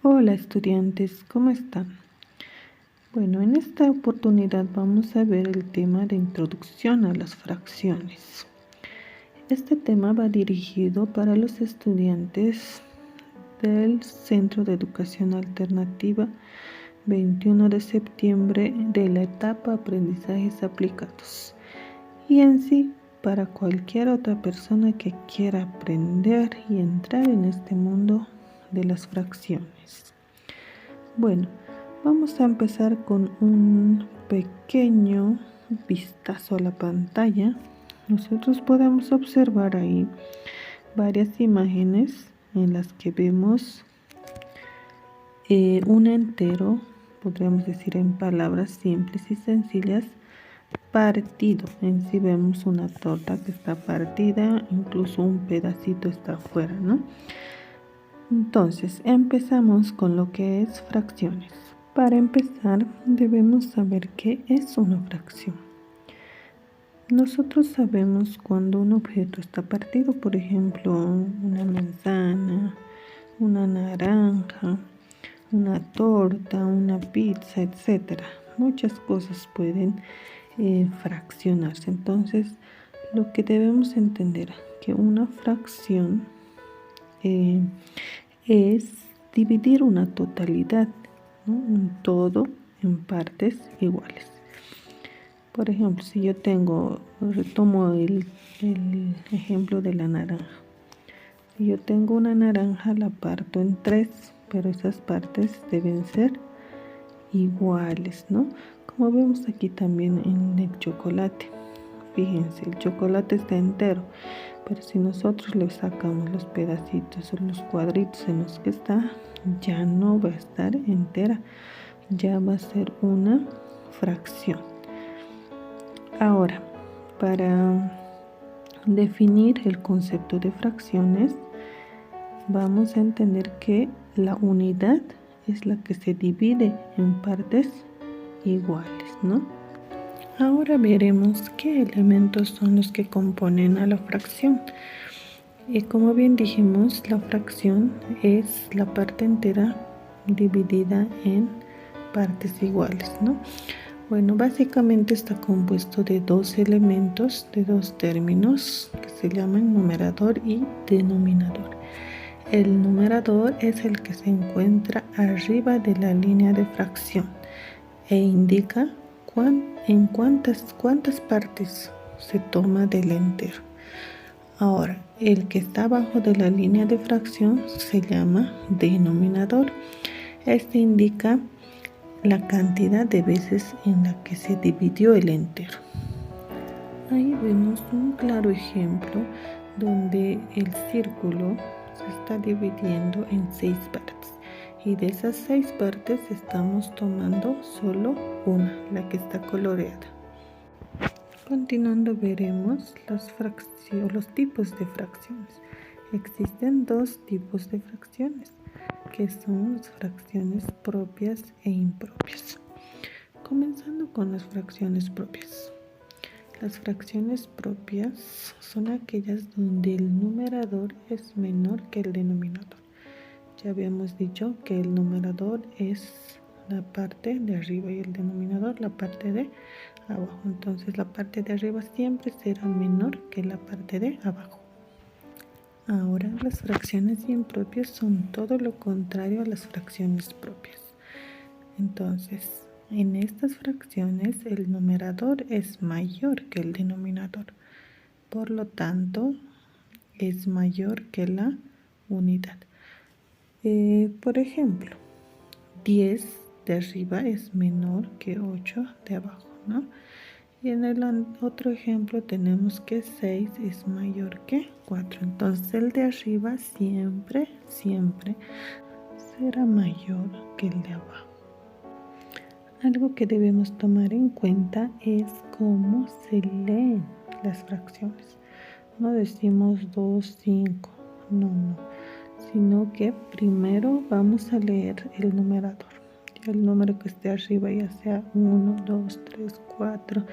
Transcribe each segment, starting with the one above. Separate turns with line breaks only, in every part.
Hola estudiantes, ¿cómo están? Bueno, en esta oportunidad vamos a ver el tema de introducción a las fracciones. Este tema va dirigido para los estudiantes del Centro de Educación Alternativa 21 de septiembre de la etapa Aprendizajes Aplicados y en sí para cualquier otra persona que quiera aprender y entrar en este mundo de las fracciones. Bueno, vamos a empezar con un pequeño vistazo a la pantalla. Nosotros podemos observar ahí varias imágenes en las que vemos un entero, podríamos decir en palabras simples y sencillas, partido. En sí vemos una torta que está partida, incluso un pedacito está afuera, ¿no? Entonces, empezamos con lo que es fracciones. Para empezar, debemos saber qué es una fracción. Nosotros sabemos cuando un objeto está partido, por ejemplo, una manzana, una naranja, una torta, una pizza, etc. Muchas cosas pueden fraccionarse. Entonces, lo que debemos entender que una fracción es dividir una totalidad, ¿no? Un todo en partes iguales. Por ejemplo, si yo retomo el ejemplo de la naranja. Si yo tengo una naranja, la parto en 3, pero esas partes deben ser iguales, ¿no? Como vemos aquí también en el chocolate. Fíjense, el chocolate está entero, pero si nosotros le sacamos los pedacitos o los cuadritos en los que está, ya no va a estar entera, ya va a ser una fracción. Ahora, para definir el concepto de fracciones, vamos a entender que la unidad es la que se divide en partes iguales, ¿no? Ahora veremos qué elementos son los que componen a la fracción. Y como bien dijimos, la fracción es la parte entera dividida en partes iguales, ¿no? Bueno, básicamente está compuesto de dos elementos, de dos términos que se llaman numerador y denominador. El numerador es el que se encuentra arriba de la línea de fracción e indica en cuántas partes se toma del entero. Ahora, el que está abajo de la línea de fracción se llama denominador. Este indica la cantidad de veces en la que se dividió el entero. Ahí vemos un claro ejemplo donde el círculo se está dividiendo en 6 partes. Y de esas 6 partes estamos tomando solo una, la que está coloreada. Continuando veremos los tipos de fracciones. Existen dos tipos de fracciones, que son las fracciones propias e impropias. Comenzando con las fracciones propias. Las fracciones propias son aquellas donde el numerador es menor que el denominador. Ya habíamos dicho que el numerador es la parte de arriba y el denominador la parte de abajo. Entonces la parte de arriba siempre será menor que la parte de abajo. Ahora, las fracciones impropias son todo lo contrario a las fracciones propias. Entonces, en estas fracciones el numerador es mayor que el denominador. Por lo tanto, es mayor que la unidad. Por ejemplo, 10 de arriba es menor que 8 de abajo, ¿no? Y en el otro ejemplo tenemos que 6 es mayor que 4. Entonces el de arriba siempre será mayor que el de abajo. Algo que debemos tomar en cuenta es cómo se leen las fracciones. No decimos 2, 5, no, sino que primero vamos a leer el numerador. El número que esté arriba, ya sea 1, 2, 3, 4,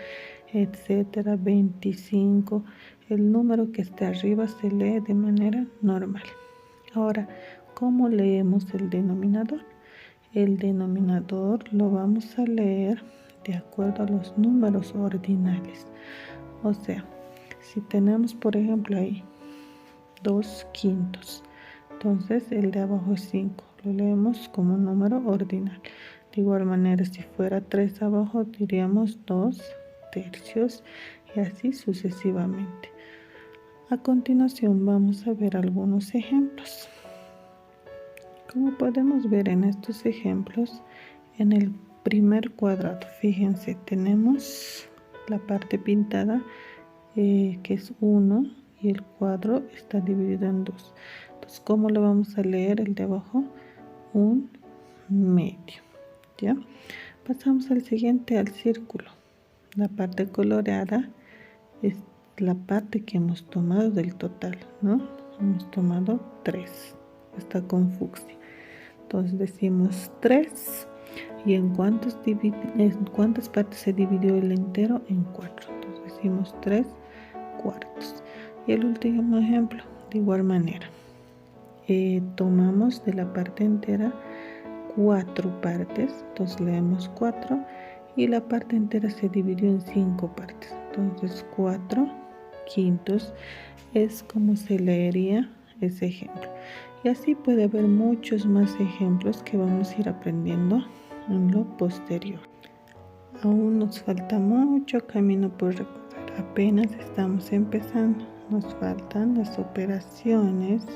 etcétera, 25. El número que esté arriba se lee de manera normal. Ahora, ¿Cómo leemos el denominador? El denominador lo vamos a leer de acuerdo a los números ordinales. O sea, si tenemos, por ejemplo, ahí 2/5, entonces el de abajo es 5. Lo leemos como un número ordinal. De igual manera, si fuera 3 abajo, diríamos 2/3 y así sucesivamente. A continuación vamos a ver algunos ejemplos. Como podemos ver en estos ejemplos, en el primer cuadrado, fíjense, tenemos la parte pintada que es 1 y el cuadro está dividido en 2. Entonces, ¿cómo lo vamos a leer el de abajo? 1/2. ¿Ya? Pasamos al siguiente, al círculo. La parte coloreada es la parte que hemos tomado del total, ¿no? Hemos tomado 3. Está con fucsia. Entonces decimos 3. ¿Y en cuántas partes se dividió el entero? En 4. Entonces decimos 3/4. Y el último ejemplo, de igual manera. Tomamos de la parte entera 4 partes. Entonces leemos 4. Y la parte entera se dividió en 5 partes. Entonces 4/5 es como se leería ese ejemplo. Y así puede haber muchos más ejemplos que vamos a ir aprendiendo en lo posterior. Aún nos falta mucho camino por recorrer. Apenas estamos empezando. Nos faltan las operaciones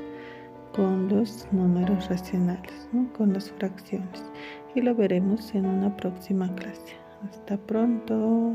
con los números racionales, ¿no? Con las fracciones. Y lo veremos en una próxima clase. Hasta pronto.